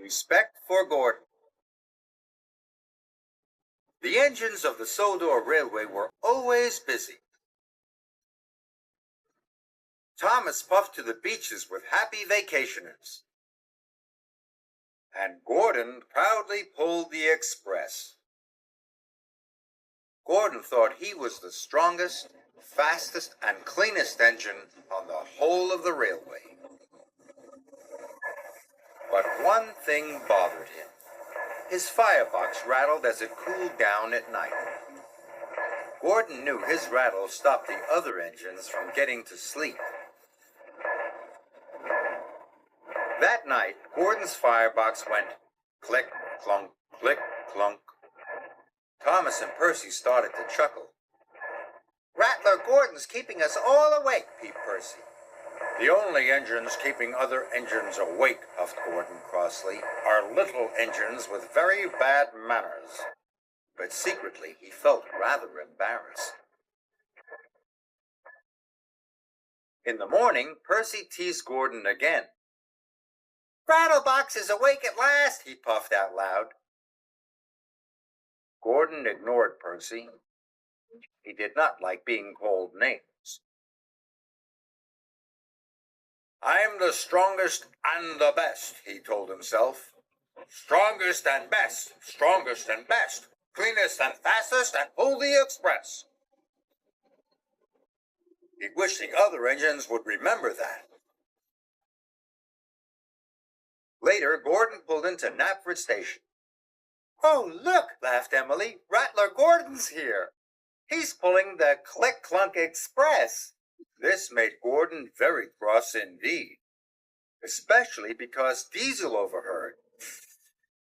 Respect for Gordon. The engines of the Sodor Railway were always busy. Thomas puffed to the beaches with happy vacationers. And Gordon proudly pulled the express. Gordon thought he was the strongest, fastest, and cleanest engine on the whole of the railway. But one thing bothered him. His firebox rattled as it cooled down at night. Gordon knew his rattle stopped the other engines from getting to sleep. That night, Gordon's firebox went click, clunk, click, clunk. Thomas and Percy started to chuckle. "Rattler Gordon's keeping us all awake," peeped Percy. "The only engines keeping other engines awake," huffed Gordon crossly, "are little engines with very bad manners." But secretly he felt rather embarrassed. In the morning, Percy teased Gordon again. "Rattlebox is awake at last," he puffed out loud. Gordon ignored Percy. He did not like being called names. "I'm the strongest and the best," he told himself. "Strongest and best, strongest and best, cleanest and fastest, and pull the express." He wished the other engines would remember that. Later, Gordon pulled into Knapford Station. "Oh, look," laughed Emily, "Rattler Gordon's here. He's pulling the Click-Clunk Express." This made Gordon very cross indeed, especially because Diesel overheard.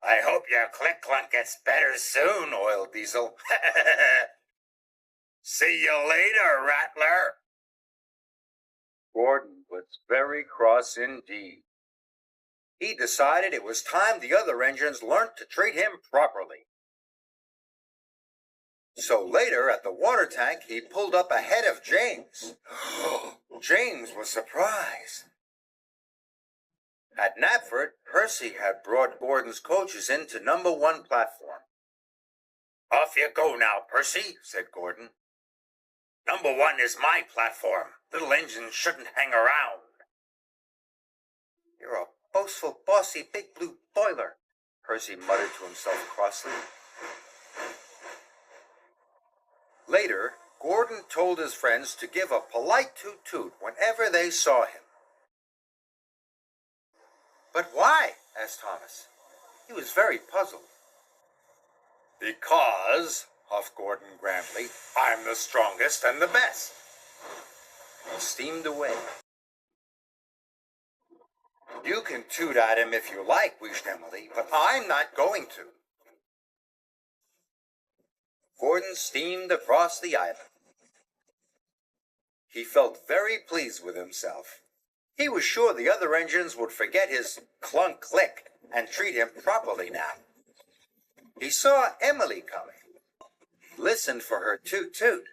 "I hope your Click-Clunk gets better soon," oiled Diesel. "See you later, Rattler." Gordon was very cross indeed. He decided it was time the other engines learned to treat him properly. So later at the water tank, he pulled up ahead of James. James was surprised. At Knapford, Percy had brought Gordon's coaches into number 1 platform. "Off you go now, Percy," said Gordon. "Number 1 is my platform. Little engines shouldn't hang around." "You're a boastful, bossy, big blue boiler," Percy muttered to himself crossly. Later, Gordon told his friends to give a polite toot-toot whenever they saw him. "But why?" asked Thomas. He was very puzzled. "Because," huffed Gordon grandly, "I'm the strongest and the best." He steamed away. "You can toot at him if you like," wheezed Emily, "but I'm not going to." Gordon steamed across the island. He felt very pleased with himself. He was sure the other engines would forget his clunk-click and treat him properly now. He saw Emily coming. He listened for her toot-toot.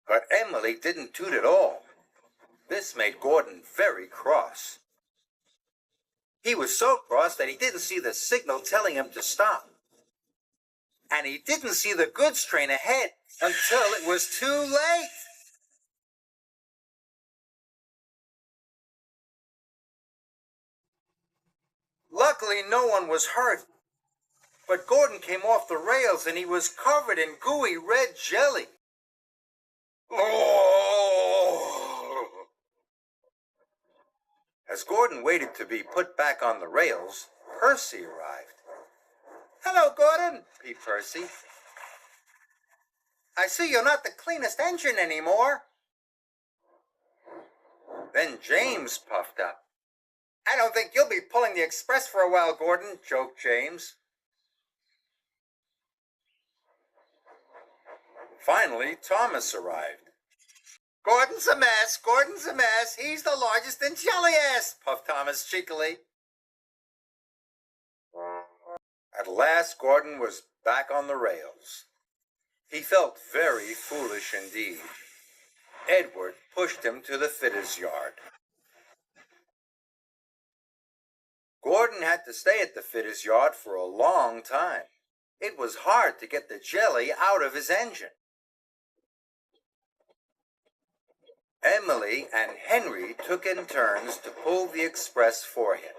But Emily didn't toot at all. This made Gordon very cross. He was so cross that he didn't see the signal telling him to stop. And he didn't see the goods train ahead until it was too late. Luckily, no one was hurt. But Gordon came off the rails and he was covered in gooey red jelly. Oh! As Gordon waited to be put back on the rails, Percy arrived. "Hello, Gordon," peeped Percy. "I see you're not the cleanest engine anymore." Then James puffed up. "I don't think you'll be pulling the express for a while, Gordon," joked James. Finally, Thomas arrived. "Gordon's a mess, Gordon's a mess. He's the largest and jelliest," puffed Thomas cheekily. At last, Gordon was back on the rails. He felt very foolish indeed. Edward pushed him to the fitter's yard. Gordon had to stay at the fitter's yard for a long time. It was hard to get the jelly out of his engine. Emily and Henry took in turns to pull the express for him.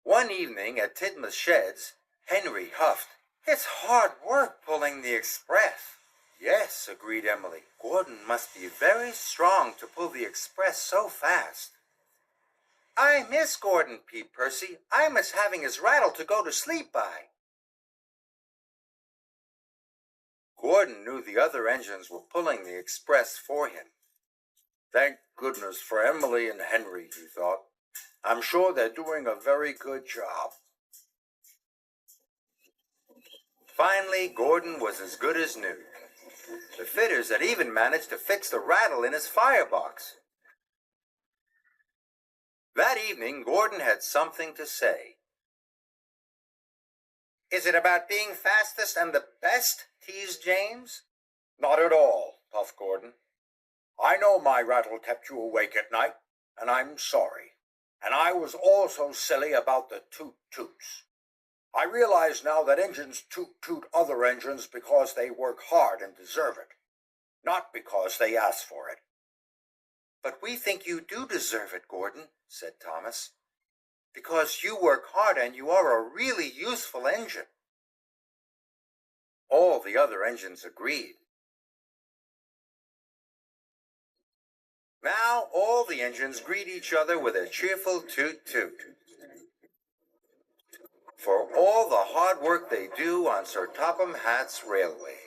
One evening at Titmuth's sheds, Henry huffed. "It's hard work pulling the express." "Yes," agreed Emily. "Gordon must be very strong to pull the express so fast." "I miss Gordon," peeped Percy. "I miss having his rattle to go to sleep by." Gordon knew the other engines were pulling the express for him. "Thank goodness for Emily and Henry," he thought. "I'm sure they're doing a very good job." Finally, Gordon was as good as new. The fitters had even managed to fix the rattle in his firebox. That evening, Gordon had something to say. "Is it about being fastest and the best?" teased James. "Not at all," puffed Gordon. "I know my rattle kept you awake at night, and I'm sorry. And I was also silly about the toot-toots. I realize now that engines toot-toot other engines because they work hard and deserve it, not because they ask for it." "But we think you do deserve it, Gordon," said Thomas, "because you work hard and you are a really useful engine." All the other engines agreed. Now all the engines greet each other with a cheerful toot-toot for all the hard work they do on Sir Topham Hatt's railway.